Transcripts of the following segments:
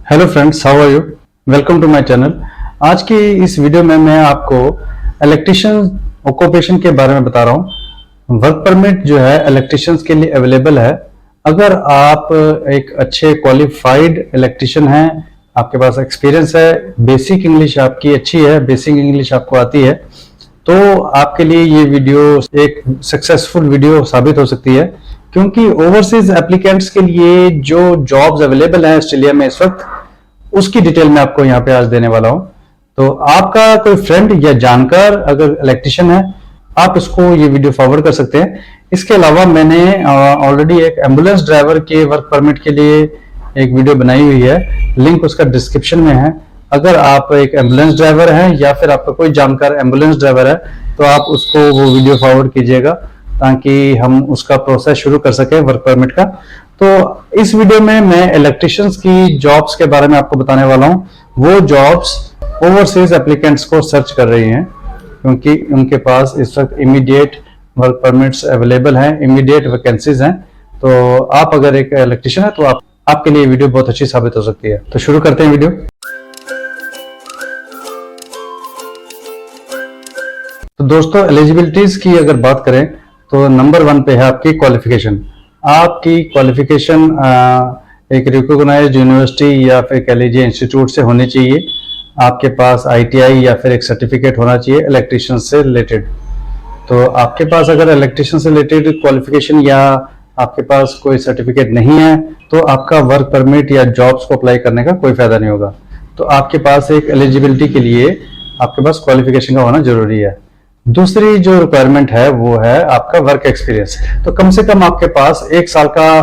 Hello friends, how are you? Welcome to my channel. आज की इस वीडियो में मैं आपको इलेक्ट्रिशियन ऑक्यूपेशन के बारे में बता रहा हूँ। वर्क परमिट जो है इलेक्ट्रिशियंस के लिए अवेलेबल है। अगर आप एक अच्छे क्वालिफाइड इलेक्ट्रिशियन हैं, आपके पास एक्सपीरियंस है, बेसिक इंग्लिश आपकी अच्छी है, बेसिक इंग्लिश आपको आती है, तो आपके लिए ये वीडियो एक सक्सेसफुल वीडियो साबित हो सकती है। क्योंकि ओवरसीज एप्लीकेंट्स के लिए जो जॉब्स अवेलेबल हैं ऑस्ट्रेलिया में इस वक्त, उसकी डिटेल मैं आपको यहाँ पे आज देने वाला हूँ। तो आपका कोई फ्रेंड या जानकार अगर इलेक्ट्रिशियन है, आप इसको ये वीडियो फॉरवर्ड कर सकते हैं। इसके अलावा मैंने ऑलरेडी एक एम्बुलेंस ड्राइवर के वर्क परमिट के लिए एक वीडियो बनाई हुई है, लिंक उसका डिस्क्रिप्शन में है। अगर आप एक एम्बुलेंस ड्राइवर हैं या फिर आपका कोई जानकार एम्बुलेंस ड्राइवर है, तो आप उसको वो वीडियो फॉरवर्ड कीजिएगा ताकि हम उसका प्रोसेस शुरू कर सके वर्क परमिट का। तो इस वीडियो में मैं इलेक्ट्रिशियंस की जॉब्स के बारे में आपको बताने वाला हूं। वो जॉब्स ओवरसीज एप्लीकेंट्स को सर्च कर रही हैं क्योंकि उनके पास इस वक्त इमीडिएट वर्क परमिट्स अवेलेबल हैं, इमीडिएट वैकेंसीज हैं। तो आप अगर एक इलेक्ट्रिशियन है तो आपके लिए वीडियो बहुत अच्छी साबित हो सकती है। तो शुरू करते हैं वीडियो। तो दोस्तों, एलिजिबिलिटीज की अगर बात करें तो नंबर 1 पे है आपकी क्वालिफिकेशन। आपकी क्वालिफिकेशन एक रिकॉग्नाइज्ड यूनिवर्सिटी या फिर कह लीजिए इंस्टीट्यूट से होनी चाहिए। आपके पास आईटीआई या फिर एक सर्टिफिकेट होना चाहिए इलेक्ट्रिशियन से रिलेटेड। तो आपके पास अगर इलेक्ट्रिशियन से रिलेटेड क्वालिफिकेशन या आपके पास कोई सर्टिफिकेट नहीं है, तो आपका वर्क परमिट या जॉब्स को अप्लाई करने का कोई फायदा नहीं होगा। तो आपके पास एक एलिजिबिलिटी के लिए आपके पास क्वालिफिकेशन का होना जरूरी है। दूसरी जो रिक्वायरमेंट है वो है आपका वर्क एक्सपीरियंस। तो कम से कम आपके पास 1 साल का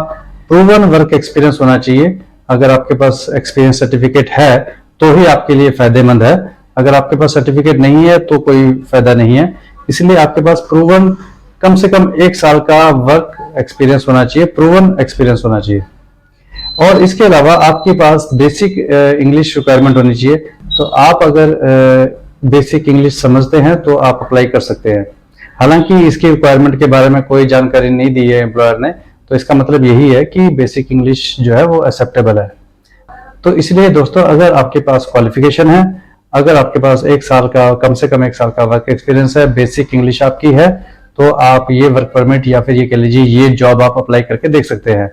प्रूवन वर्क एक्सपीरियंस होना चाहिए। अगर आपके पास एक्सपीरियंस सर्टिफिकेट है तो ही आपके लिए फायदेमंद है। अगर आपके पास सर्टिफिकेट नहीं है तो कोई फायदा नहीं है। इसलिए आपके पास प्रूवन कम से कम 1 साल का वर्क एक्सपीरियंस होना चाहिए, प्रूवन एक्सपीरियंस होना चाहिए। और इसके अलावा आपके पास बेसिक इंग्लिश रिक्वायरमेंट होनी चाहिए। तो आप अगर बेसिक इंग्लिश समझते हैं तो आप अप्लाई कर सकते हैं। हालांकि इसकी रिक्वायरमेंट के बारे में कोई जानकारी नहीं दी है एम्प्लॉयर ने, तो इसका मतलब यही है कि बेसिक इंग्लिश जो है वो एक्सेप्टेबल है। तो इसलिए दोस्तों, अगर आपके पास क्वालिफिकेशन है, अगर आपके पास 1 साल का, कम से कम 1 साल का वर्क एक्सपीरियंस है, बेसिक इंग्लिश आपकी है, तो आप ये वर्क परमिट या फिर ये कह लीजिए ये जॉब आप अप्लाई करके देख सकते हैं।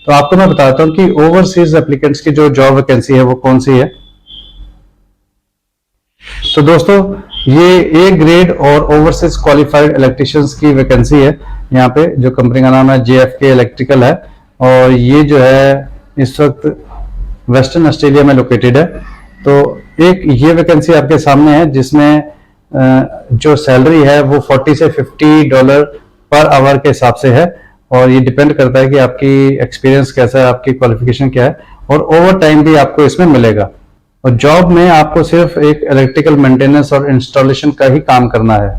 तो आपको मैं बताता हूँ कि ओवरसीज एप्लीकेंट्स की जो जॉब वैकेंसी है वो कौन सी है। तो दोस्तों, ये ए ग्रेड और ओवरसीज क्वालिफाइड इलेक्ट्रिशियंस की वैकेंसी है। यहाँ पे जो कंपनी का नाम है JFK इलेक्ट्रिकल है, और ये जो है इस वक्त वेस्टर्न ऑस्ट्रेलिया में लोकेटेड है। तो एक ये वैकेंसी आपके सामने है जिसमें जो सैलरी है वो $40 से $50 पर आवर के हिसाब से है, और ये डिपेंड करता है कि आपकी एक्सपीरियंस कैसा है, आपकी क्वालिफिकेशन क्या है, और ओवर टाइम भी आपको इसमें मिलेगा। और जॉब में आपको सिर्फ एक इलेक्ट्रिकल मेंटेनेंस और इंस्टॉलेशन का ही काम करना है।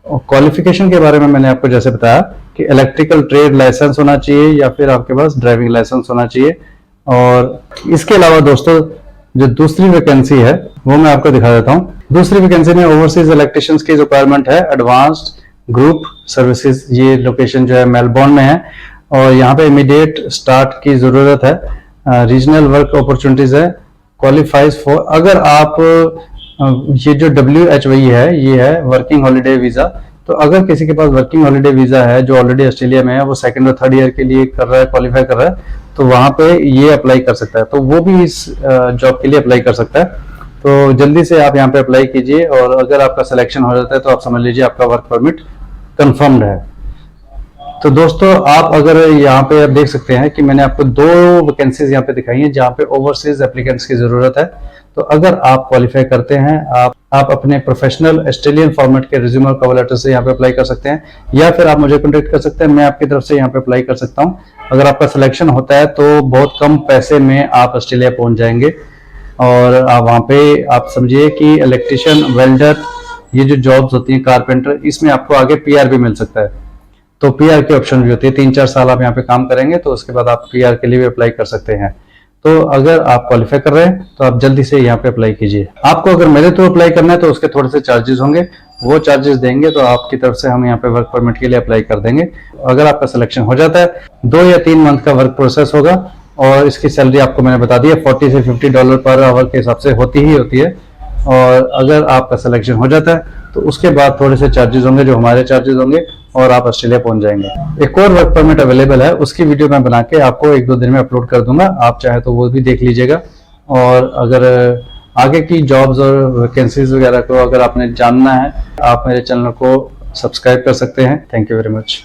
और क्वालिफिकेशन के बारे में मैंने आपको जैसे बताया कि इलेक्ट्रिकल ट्रेड लाइसेंस होना चाहिए या फिर आपके पास ड्राइविंग लाइसेंस होना चाहिए। और इसके अलावा दोस्तों, जो दूसरी वैकेंसी है वो मैं आपको दिखा देता हूँ। दूसरी वैकेंसी में ओवरसीज इलेक्ट्रिशियंस की रिक्वायरमेंट है एडवांस्ड ग्रुप सर्विसेज। ये लोकेशन जो है मेलबोर्न में है, और यहाँ पे इमीडिएट स्टार्ट की जरूरत है। रीजनल वर्क अपॉर्चुनिटीज है, क्वालिफाइज फॉर, अगर आप ये जो WH है, ये है वर्किंग हॉलीडे वीजा। तो अगर किसी के पास वर्किंग हॉलीडे वीजा है जो ऑलरेडी ऑस्ट्रेलिया में है, वो 2nd और 3rd ईयर के लिए कर रहा है, क्वालिफाई कर रहा है, तो वहां पे ये अप्लाई कर सकता है। तो वो भी इस जॉब के लिए अप्लाई कर सकता है। तो जल्दी से आप यहाँ पे अप्लाई कीजिए, और अगर आपका सिलेक्शन हो जाता है तो आप समझ लीजिए आपका वर्क परमिट कंफर्म्ड है। तो दोस्तों, आप अगर यहाँ पे आप देख सकते हैं कि मैंने आपको 2 वैकेंसीज यहाँ पे दिखाई हैं जहाँ पे ओवरसीज एप्लीकेंट्स की जरूरत है। तो अगर आप क्वालिफाई करते हैं, आप अपने प्रोफेशनल ऑस्ट्रेलियन फॉर्मेट के रिज्यूम और कवर लेटर से यहाँ पे अप्लाई कर सकते हैं, या फिर आप मुझे कॉन्टेक्ट कर सकते हैं, मैं आपकी तरफ से यहाँ पे अप्लाई कर सकता हूँ। अगर आपका सिलेक्शन होता है तो बहुत कम पैसे में आप ऑस्ट्रेलिया पहुंच जाएंगे, और आप वहाँ पे आप समझिए कि इलेक्ट्रिशियन, वेल्डर, ये जो जॉब्स होती हैं, कारपेंटर, इसमें आपको आगे PR भी मिल सकता है। तो PR की ऑप्शन भी होती है। 3-4 साल आप यहाँ पे काम करेंगे तो उसके बाद आप PR के लिए भी अप्लाई कर सकते हैं। तो अगर आप क्वालिफाई कर रहे हैं तो आप जल्दी से यहाँ पे अप्लाई कीजिए। आपको अगर मेरे थ्रू अप्लाई करना है तो उसके थोड़े से चार्जेस होंगे, वो चार्जेस देंगे तो आपकी तरफ से हम यहाँ पे वर्क परमिट के लिए अप्लाई कर देंगे। अगर आपका सिलेक्शन हो जाता है, 2 या 3 मंथ का वर्क प्रोसेस होगा, और इसकी सैलरी आपको मैंने बता दी है $40 से $50 पर आवर के हिसाब से होती ही होती है। और अगर आपका सिलेक्शन हो जाता है तो उसके बाद थोड़े से चार्जेस होंगे जो हमारे चार्जेस होंगे और आप ऑस्ट्रेलिया पहुंच जाएंगे। एक और वर्क परमिट अवेलेबल है, उसकी वीडियो मैं बना के आपको 1-2 दिन में अपलोड कर दूंगा, आप चाहे तो वो भी देख लीजिएगा। और अगर आगे की जॉब्स और वैकेंसीज वगैरह को अगर आपने जानना है, आप मेरे चैनल को सब्सक्राइब कर सकते हैं। Thank you very much.